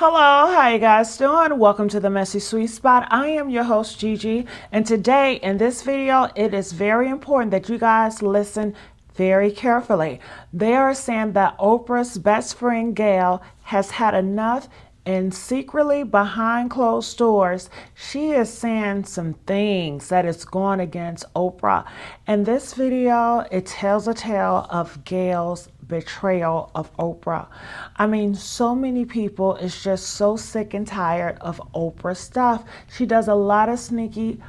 Hello, how you guys doing? Welcome to the Messy Sweet Spot. I am your host Gigi, and today in this video, it is very important that you guys listen very carefully. They are saying that Oprah's best friend Gayle has had enough, and secretly behind closed doors, she is saying some things that is going against Oprah. In this video, it tells a tale of Gayle's betrayal of Oprah. I mean, so many people is just so sick and tired of Oprah stuff. She does a lot of sneaky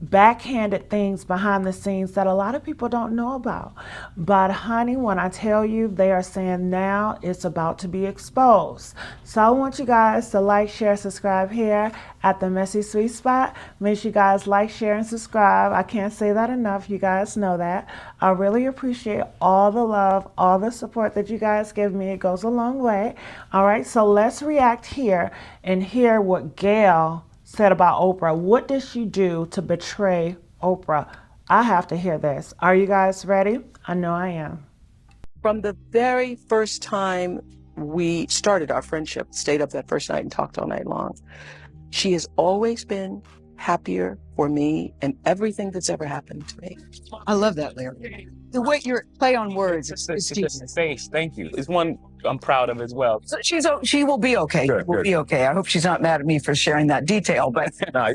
backhanded things behind the scenes that a lot of people don't know about. But honey, when I tell you, they are saying now it's about to be exposed. So I want you guys to like, share, subscribe here at the Messy Sweet Spot. Make sure you guys like, share, and subscribe. I can't say that enough. You guys know that. I really appreciate all the love, all the support that you guys give me. It goes a long way. All right, so let's react here and hear what Gayle said about Oprah. What did she do to betray Oprah? I have to hear this. Are you guys ready? I know I am. From the very first time we started our friendship, stayed up that first night and talked all night long, she has always been happier for me and everything that's ever happened to me. I love that, Larry. The way your play on words is genius. Face, thank you. It's one I'm proud of as well. So she will be okay. Good, She will good. be okay. I hope she's not mad at me for sharing that detail, but Nah, I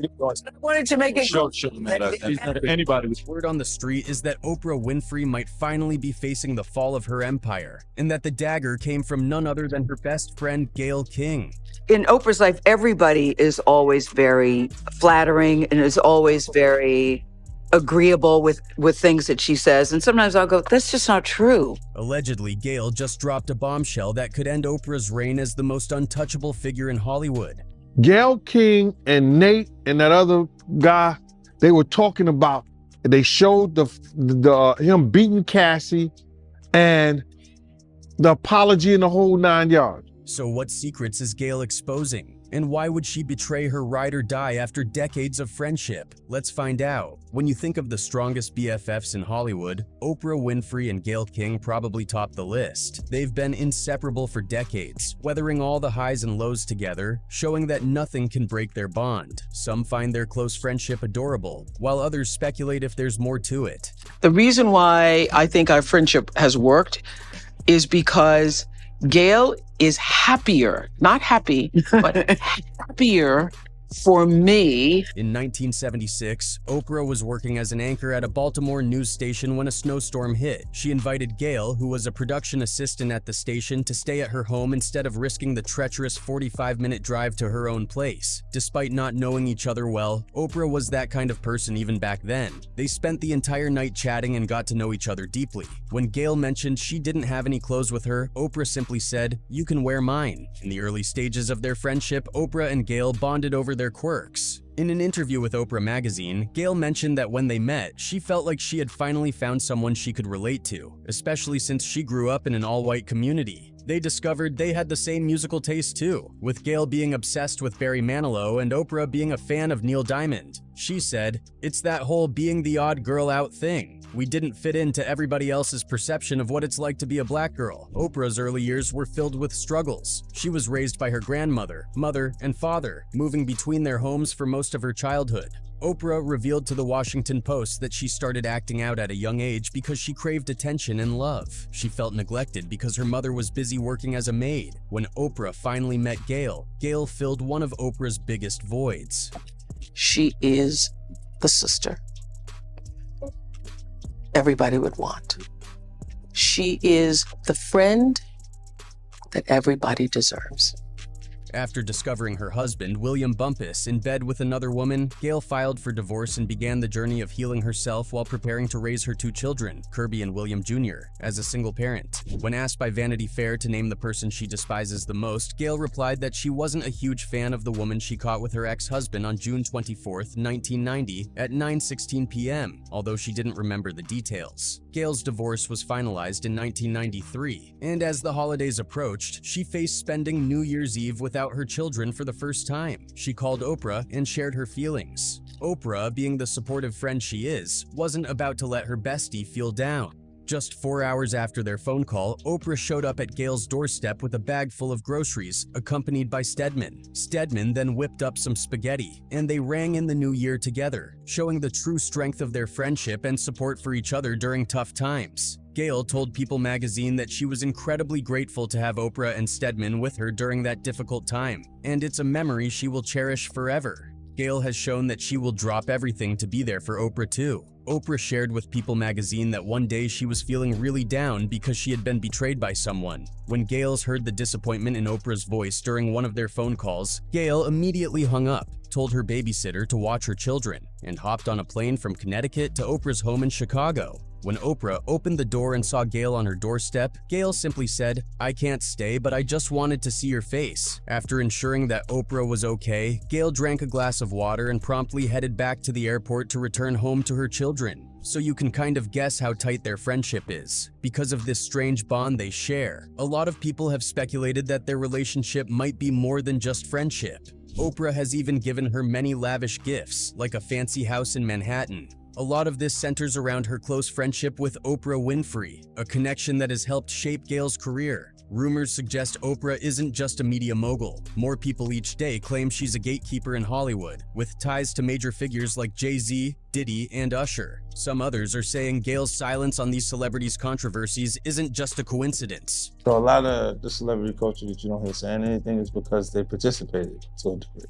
wanted to make it Sure, clear sure. Anybody. Word on the street is that Oprah Winfrey might finally be facing the fall of her empire, and that the dagger came from none other than her best friend, Gayle King. In Oprah's life, everybody is always very flattering and is always very agreeable with things that she says. And sometimes I'll go, that's just not true. Allegedly, Gayle just dropped a bombshell that could end Oprah's reign as the most untouchable figure in Hollywood. Gayle King and Nate and that other guy, they were talking about, they showed the him beating Cassie and the apology and the whole 9 yards. So what secrets is Gayle exposing? And why would she betray her ride or die after decades of friendship? Let's find out. When you think of the strongest BFFs in Hollywood, Oprah Winfrey and Gayle King probably top the list. They've been inseparable for decades, weathering all the highs and lows together, showing that nothing can break their bond. Some find their close friendship adorable, while others speculate if there's more to it. The reason why I think our friendship has worked is because Gayle is happier, not happy, but happier for me. In 1976, Oprah was working as an anchor at a Baltimore news station when a snowstorm hit. She invited Gayle, who was a production assistant at the station, to stay at her home instead of risking the treacherous 45-minute drive to her own place. Despite not knowing each other well, Oprah was that kind of person even back then. They spent the entire night chatting and got to know each other deeply. When Gayle mentioned she didn't have any clothes with her, Oprah simply said, "You can wear mine." In the early stages of their friendship, Oprah and Gayle bonded over their quirks. In an interview with Oprah magazine, Gayle mentioned that when they met, she felt like she had finally found someone she could relate to, especially since she grew up in an all-white community. They discovered they had the same musical taste too, with Gayle being obsessed with Barry Manilow and Oprah being a fan of Neil Diamond. She said, "It's that whole being the odd girl out thing. We didn't fit into everybody else's perception of what it's like to be a black girl." Oprah's early years were filled with struggles. She was raised by her grandmother, mother, and father, moving between their homes for most of her childhood. Oprah revealed to the Washington Post that she started acting out at a young age because she craved attention and love. She felt neglected because her mother was busy working as a maid. When Oprah finally met Gayle, Gayle filled one of Oprah's biggest voids. She is the sister everybody would want. She is the friend that everybody deserves. After discovering her husband, William Bumpus, in bed with another woman, Gayle filed for divorce and began the journey of healing herself while preparing to raise her two children, Kirby and William Jr., as a single parent. When asked by Vanity Fair to name the person she despises the most, Gayle replied that she wasn't a huge fan of the woman she caught with her ex-husband on June 24, 1990, at 9:16 p.m., although she didn't remember the details. Gayle's divorce was finalized in 1993, and as the holidays approached, she faced spending New Year's Eve without her children for the first time. She called Oprah and shared her feelings. Oprah, being the supportive friend she is, wasn't about to let her bestie feel down. Just 4 hours after their phone call, Oprah showed up at Gayle's doorstep with a bag full of groceries, accompanied by Stedman. Stedman then whipped up some spaghetti, and they rang in the new year together, showing the true strength of their friendship and support for each other during tough times. Gayle told People magazine that she was incredibly grateful to have Oprah and Stedman with her during that difficult time, and it's a memory she will cherish forever. Gayle has shown that she will drop everything to be there for Oprah too. Oprah shared with People magazine that one day she was feeling really down because she had been betrayed by someone. When Gayle heard the disappointment in Oprah's voice during one of their phone calls, Gayle immediately hung up, told her babysitter to watch her children, and hopped on a plane from Connecticut to Oprah's home in Chicago. When Oprah opened the door and saw Gayle on her doorstep, Gayle simply said, "I can't stay, but I just wanted to see your face." After ensuring that Oprah was okay, Gayle drank a glass of water and promptly headed back to the airport to return home to her children. So you can kind of guess how tight their friendship is, because of this strange bond they share. A lot of people have speculated that their relationship might be more than just friendship. Oprah has even given her many lavish gifts, like a fancy house in Manhattan. A lot of this centers around her close friendship with Oprah Winfrey, a connection that has helped shape Gayle's career. Rumors suggest Oprah isn't just a media mogul. More people each day claim she's a gatekeeper in Hollywood, with ties to major figures like Jay-Z, Diddy, and Usher. Some others are saying Gayle's silence on these celebrities' controversies isn't just a coincidence. So a lot of the celebrity culture that you don't hear saying anything is because they participated to a degree.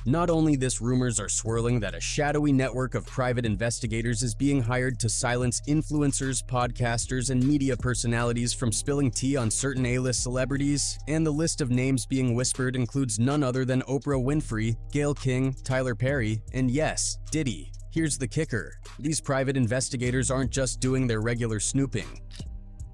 Not only this, rumors are swirling that a shadowy network of private investigators is being hired to silence influencers, podcasters, and media personalities from spilling tea on certain A-list celebrities, and the list of names being whispered includes none other than Oprah Winfrey, Gayle King, Tyler Perry, and yes, Diddy. Here's the kicker. These private investigators aren't just doing their regular snooping.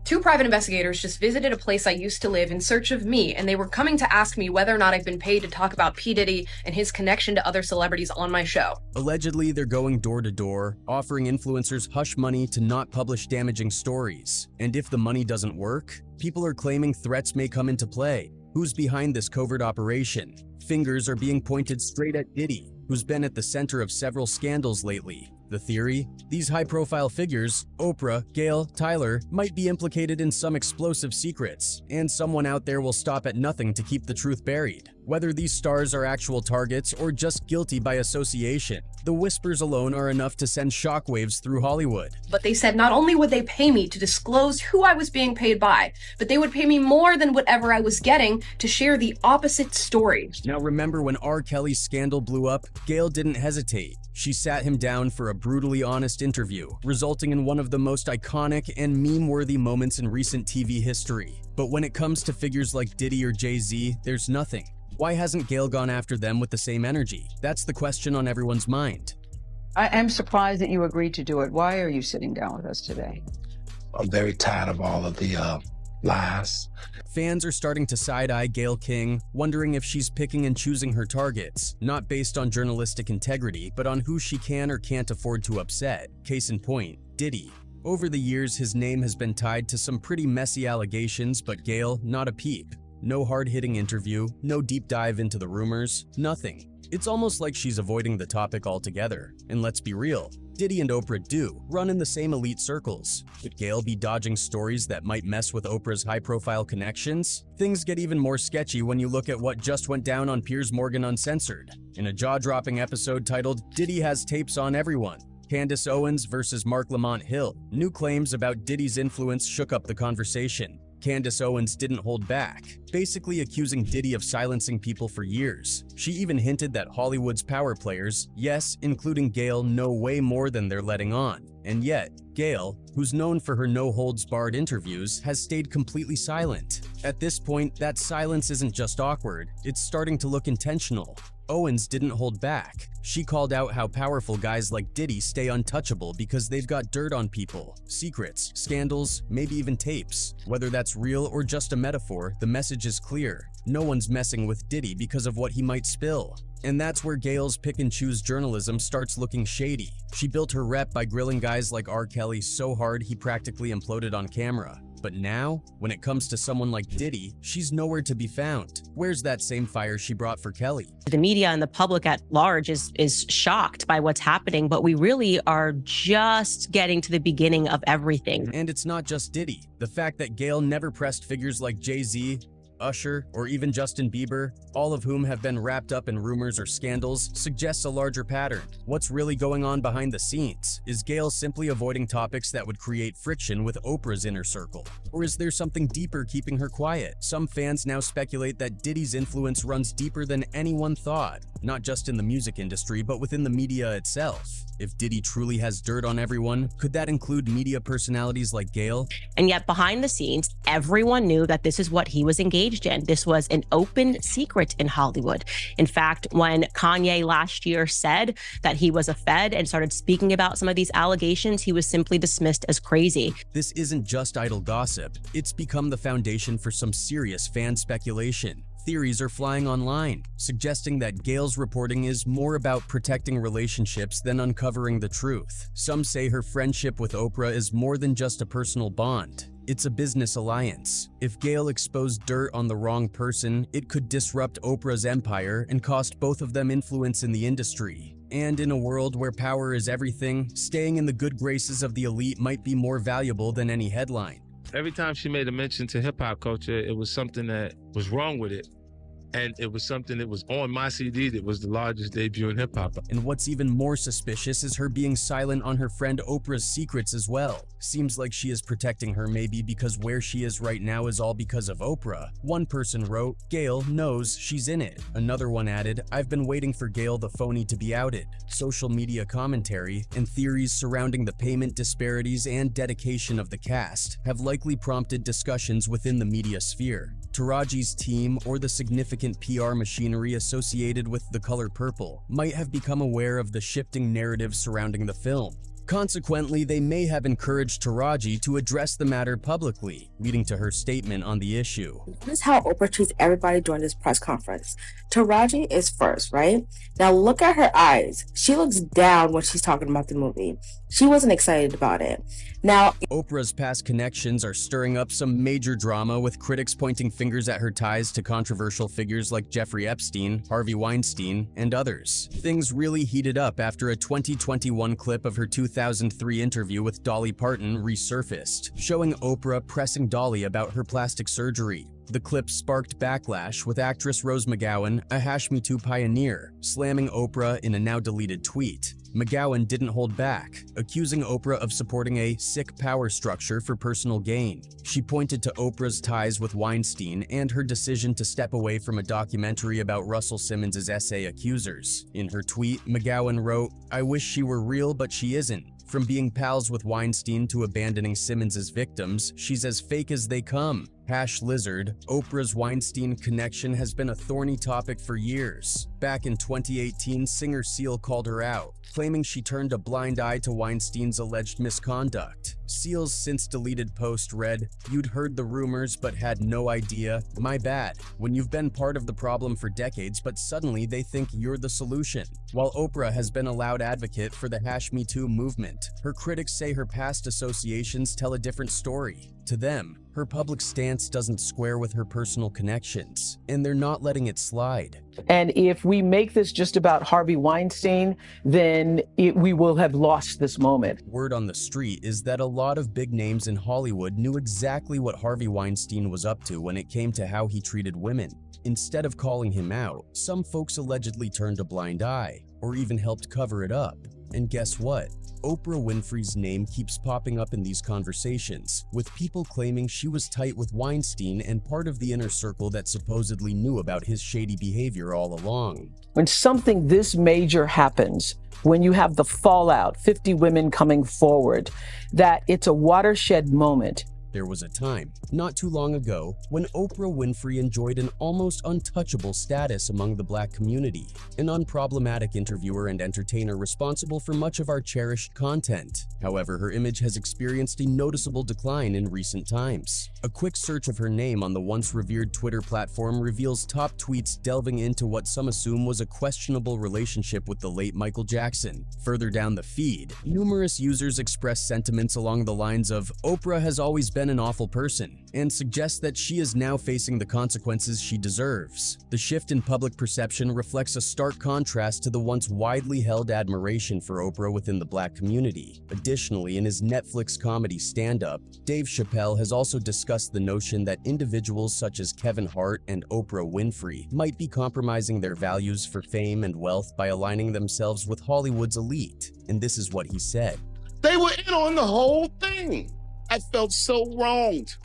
2 private investigators just visited a place I used to live in search of me, and they were coming to ask me whether or not I've been paid to talk about P. Diddy and his connection to other celebrities on my show. Allegedly, they're going door to door, offering influencers hush money to not publish damaging stories. And if the money doesn't work, people are claiming threats may come into play. Who's behind this covert operation? Fingers are being pointed straight at Diddy, who's been at the center of several scandals lately. The theory? These high-profile figures, Oprah, Gayle, Tyler, might be implicated in some explosive secrets, and someone out there will stop at nothing to keep the truth buried. Whether these stars are actual targets or just guilty by association, the whispers alone are enough to send shockwaves through Hollywood. But they said not only would they pay me to disclose who I was being paid by, but they would pay me more than whatever I was getting to share the opposite story. Now remember when R. Kelly's scandal blew up, Gayle didn't hesitate. She sat him down for a brutally honest interview, resulting in one of the most iconic and meme-worthy moments in recent TV history. But when it comes to figures like Diddy or Jay-Z, there's nothing. Why hasn't Gayle gone after them with the same energy? That's the question on everyone's mind. I am surprised that you agreed to do it. Why are you sitting down with us today? I'm very tired of all of the lies. Fans are starting to side-eye Gayle King, wondering if she's picking and choosing her targets, not based on journalistic integrity, but on who she can or can't afford to upset. Case in point, Diddy. Over the years, his name has been tied to some pretty messy allegations, but Gayle, not a peep. No hard-hitting interview, no deep dive into the rumors, nothing. It's almost like she's avoiding the topic altogether. And let's be real, Diddy and Oprah do run in the same elite circles. Could Gayle be dodging stories that might mess with Oprah's high-profile connections? Things get even more sketchy when you look at what just went down on Piers Morgan Uncensored. In a jaw-dropping episode titled, "Diddy Has Tapes on Everyone," Candace Owens versus Mark Lamont Hill. New claims about Diddy's influence shook up the conversation. Candace Owens didn't hold back, basically accusing Diddy of silencing people for years. She even hinted that Hollywood's power players, yes, including Gayle, know way more than they're letting on. And yet, Gayle, who's known for her no-holds-barred interviews, has stayed completely silent. At this point, that silence isn't just awkward, it's starting to look intentional. Owens didn't hold back. She called out how powerful guys like Diddy stay untouchable because they've got dirt on people, secrets, scandals, maybe even tapes. Whether that's real or just a metaphor, the message is clear. No one's messing with Diddy because of what he might spill. And that's where Gayle's pick-and-choose journalism starts looking shady. She built her rep by grilling guys like R. Kelly so hard he practically imploded on camera. But now, when it comes to someone like Diddy, she's nowhere to be found. Where's that same fire she brought for Kelly? The media and the public at large is shocked by what's happening, but we really are just getting to the beginning of everything. And it's not just Diddy. The fact that Gayle never pressed figures like Jay-Z, Usher, or even Justin Bieber, all of whom have been wrapped up in rumors or scandals, suggests a larger pattern. What's really going on behind the scenes? Is Gayle simply avoiding topics that would create friction with Oprah's inner circle? Or is there something deeper keeping her quiet? Some fans now speculate that Diddy's influence runs deeper than anyone thought, not just in the music industry, but within the media itself. If Diddy truly has dirt on everyone, could that include media personalities like Gayle? And yet behind the scenes, everyone knew that this is what he was engaged in. This was an open secret in Hollywood. In fact, when Kanye last year said that he was a Fed and started speaking about some of these allegations, he was simply dismissed as crazy. This isn't just idle gossip. It's become the foundation for some serious fan speculation. Theories are flying online, suggesting that Gayle's reporting is more about protecting relationships than uncovering the truth. Some say her friendship with Oprah is more than just a personal bond. It's a business alliance. If Gayle exposed dirt on the wrong person, it could disrupt Oprah's empire and cost both of them influence in the industry. And in a world where power is everything, staying in the good graces of the elite might be more valuable than any headline. Every time she made a mention to hip hop culture, it was something that was wrong with it. And it was something that was on my CD that was the largest debut in hip hop. And what's even more suspicious is her being silent on her friend Oprah's secrets as well. Seems like she is protecting her, maybe because where she is right now is all because of Oprah. One person wrote, "Gayle knows she's in it." Another one added, "I've been waiting for Gayle the phony to be outed." Social media commentary and theories surrounding the payment disparities and dedication of the cast have likely prompted discussions within the media sphere. Taraji's team or the significant PR machinery associated with The Color Purple might have become aware of the shifting narrative surrounding the film. Consequently, they may have encouraged Taraji to address the matter publicly, leading to her statement on the issue. Notice how Oprah treats everybody during this press conference. Taraji is first, right? Now look at her eyes. She looks down when she's talking about the movie. She wasn't excited about it. Now, Oprah's past connections are stirring up some major drama, with critics pointing fingers at her ties to controversial figures like Jeffrey Epstein, Harvey Weinstein, and others. Things really heated up after a 2021 clip of her 2003 interview with Dolly Parton resurfaced, showing Oprah pressing Dolly about her plastic surgery. The clip sparked backlash, with actress Rose McGowan, a #MeToo pioneer, slamming Oprah in a now-deleted tweet. McGowan didn't hold back, accusing Oprah of supporting a sick power structure for personal gain. She pointed to Oprah's ties with Weinstein and her decision to step away from a documentary about Russell Simmons' essay accusers. In her tweet, McGowan wrote, "I wish she were real, but she isn't. From being pals with Weinstein to abandoning Simmons' victims, she's as fake as they come." #Lizard, Oprah's Weinstein connection has been a thorny topic for years. Back in 2018, singer Seal called her out, claiming she turned a blind eye to Weinstein's alleged misconduct. Seal's since-deleted post read, "You'd heard the rumors but had no idea. My bad. When you've been part of the problem for decades, but suddenly they think you're the solution." While Oprah has been a loud advocate for the #MeToo movement, her critics say her past associations tell a different story. To them, her public stance doesn't square with her personal connections, and they're not letting it slide. And if we make this just about Harvey Weinstein, then we will have lost this moment. Word on the street is that a lot of big names in Hollywood knew exactly what Harvey Weinstein was up to when it came to how he treated women. Instead of calling him out, some folks allegedly turned a blind eye, or even helped cover it up. And guess what? Oprah Winfrey's name keeps popping up in these conversations, with people claiming she was tight with Weinstein and part of the inner circle that supposedly knew about his shady behavior all along. When something this major happens, when you have the fallout, 50 women coming forward, that it's a watershed moment. There was a time, not too long ago, when Oprah Winfrey enjoyed an almost untouchable status among the Black community, an unproblematic interviewer and entertainer responsible for much of our cherished content. However, her image has experienced a noticeable decline in recent times. A quick search of her name on the once revered Twitter platform reveals top tweets delving into what some assume was a questionable relationship with the late Michael Jackson. Further down the feed, numerous users express sentiments along the lines of, "Oprah has always been been an awful person and suggests that she is now facing the consequences she deserves. The shift in public perception reflects a stark contrast to the once widely held admiration for Oprah within the Black community. Additionally, in his Netflix comedy stand-up, Dave Chappelle has also discussed the notion that individuals such as Kevin Hart and Oprah Winfrey might be compromising their values for fame and wealth by aligning themselves with Hollywood's elite. And this is what he said. They were in on the whole thing. I felt so wronged.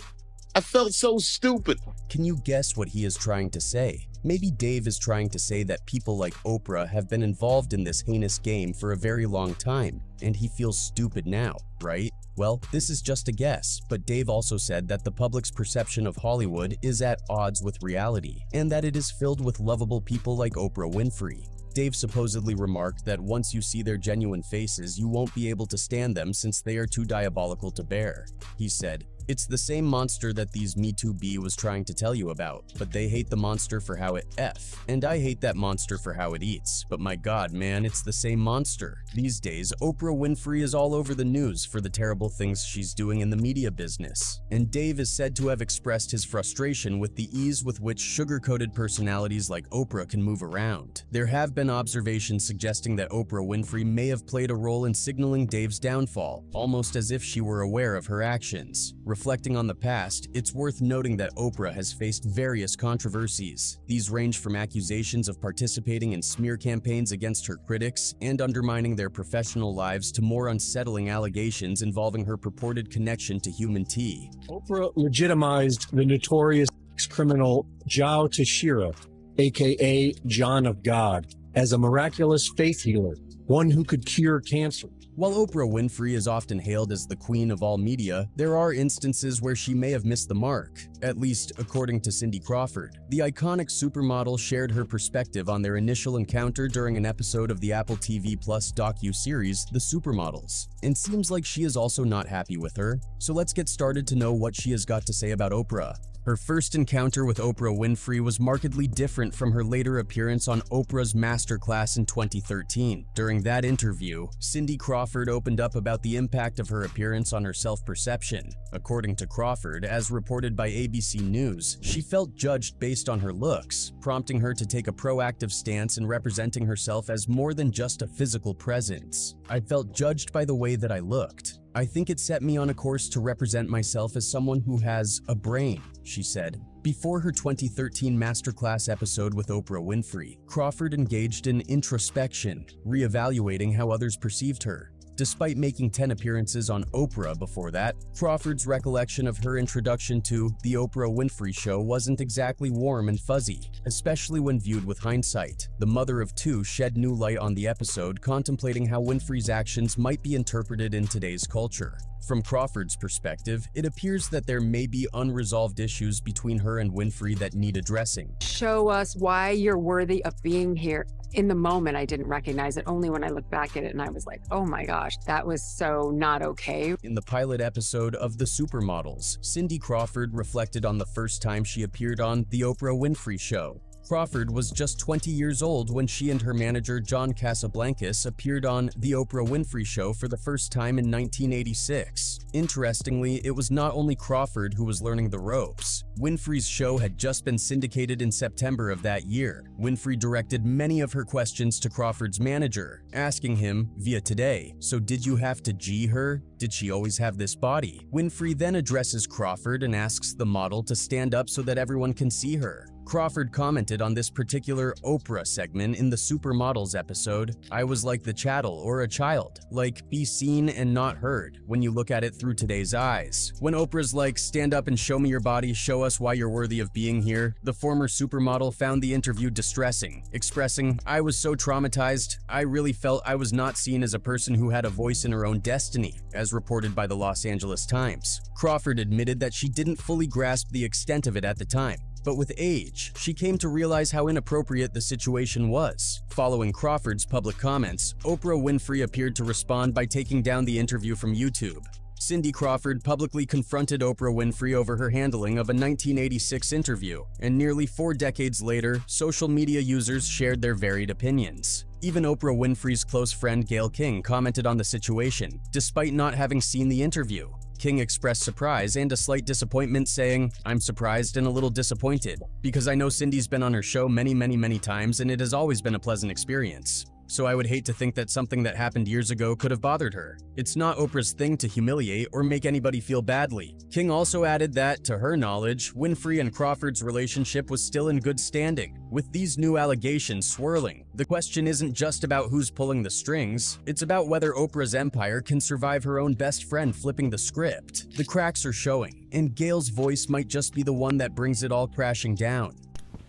I felt so stupid. Can you guess what he is trying to say? Maybe Dave is trying to say that people like Oprah have been involved in this heinous game for a very long time, and he feels stupid now, right? Well, this is just a guess, but Dave also said that the public's perception of Hollywood is at odds with reality, and that it is filled with lovable people like Oprah Winfrey. Dave supposedly remarked that once you see their genuine faces, you won't be able to stand them since they are too diabolical to bear. He said, "It's the same monster that these Me Too B was trying to tell you about, but they hate the monster for how it F, and I hate that monster for how it eats, but my god man, it's the same monster." These days, Oprah Winfrey is all over the news for the terrible things she's doing in the media business, and Dave is said to have expressed his frustration with the ease with which sugar-coated personalities like Oprah can move around. There have been observations suggesting that Oprah Winfrey may have played a role in signaling Dave's downfall, almost as if she were aware of her actions. Reflecting on the past, it's worth noting that Oprah has faced various controversies. These range from accusations of participating in smear campaigns against her critics and undermining their professional lives to more unsettling allegations involving her purported connection to human tea. Oprah legitimized the notorious criminal Joe Teixeira, aka John of God, as a miraculous faith healer, one who could cure cancer. While Oprah Winfrey is often hailed as the queen of all media, there are instances where she may have missed the mark, at least according to Cindy Crawford. The iconic supermodel shared her perspective on their initial encounter during an episode of the Apple TV Plus docu-series, The Supermodels, and seems like she is also not happy with her. So let's get started to know what she has got to say about Oprah. Her first encounter with Oprah Winfrey was markedly different from her later appearance on Oprah's Masterclass in 2013. During that interview, Cindy Crawford opened up about the impact of her appearance on her self-perception. According to Crawford, as reported by ABC News, she felt judged based on her looks, prompting her to take a proactive stance in representing herself as more than just a physical presence. "I felt judged by the way that I looked. I think it set me on a course to represent myself as someone who has a brain," she said. Before her 2013 Masterclass episode with Oprah Winfrey, Crawford engaged in introspection, reevaluating how others perceived her. Despite making 10 appearances on Oprah before that, Crawford's recollection of her introduction to The Oprah Winfrey Show wasn't exactly warm and fuzzy, especially when viewed with hindsight. The mother of two shed new light on the episode, contemplating how Winfrey's actions might be interpreted in today's culture. From Crawford's perspective, it appears that there may be unresolved issues between her and Winfrey that need addressing. Show us why you're worthy of being here. In the moment, I didn't recognize it. Only when I look back at it and I was like, oh my gosh, that was so not okay. In the pilot episode of The Supermodels, Cindy Crawford reflected on the first time she appeared on The Oprah Winfrey Show. Crawford was just 20 years old when she and her manager John Casablancas appeared on The Oprah Winfrey Show for the first time in 1986. Interestingly, it was not only Crawford who was learning the ropes. Winfrey's show had just been syndicated in September of that year. Winfrey directed many of her questions to Crawford's manager, asking him via Today, "So did you have to G her? Did she always have this body?" Winfrey then addresses Crawford and asks the model to stand up so that everyone can see her. Crawford commented on this particular Oprah segment in the Supermodels episode, "I was like the chattel or a child, like be seen and not heard when you look at it through today's eyes." When Oprah's like, "Stand up and show me your body, show us why you're worthy of being here," the former supermodel found the interview distressing, expressing, "I was so traumatized, I really felt I was not seen as a person who had a voice in her own destiny," as reported by the Los Angeles Times. Crawford admitted that she didn't fully grasp the extent of it at the time. But with age, she came to realize how inappropriate the situation was. Following Crawford's public comments, Oprah Winfrey appeared to respond by taking down the interview from YouTube. Cindy Crawford publicly confronted Oprah Winfrey over her handling of a 1986 interview, and nearly 4 decades later, social media users shared their varied opinions. Even Oprah Winfrey's close friend Gayle King commented on the situation, despite not having seen the interview. King expressed surprise and a slight disappointment, saying, "I'm surprised and a little disappointed, because I know Cindy's been on her show many times and it has always been a pleasant experience. So I would hate to think that something that happened years ago could have bothered her. It's not Oprah's thing to humiliate or make anybody feel badly." King also added that, to her knowledge, Winfrey and Crawford's relationship was still in good standing. With these new allegations swirling, the question isn't just about who's pulling the strings, it's about whether Oprah's empire can survive her own best friend flipping the script. The cracks are showing, and Gayle's voice might just be the one that brings it all crashing down.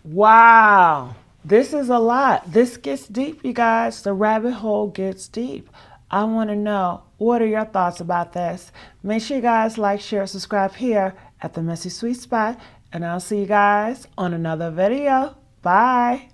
Wow. This is a lot. This gets deep, you guys. The rabbit hole gets deep. I want to know, what are your thoughts about this? Make sure you guys like, share, subscribe here at the Messy Sweet Spot, and I'll see you guys on another video. Bye.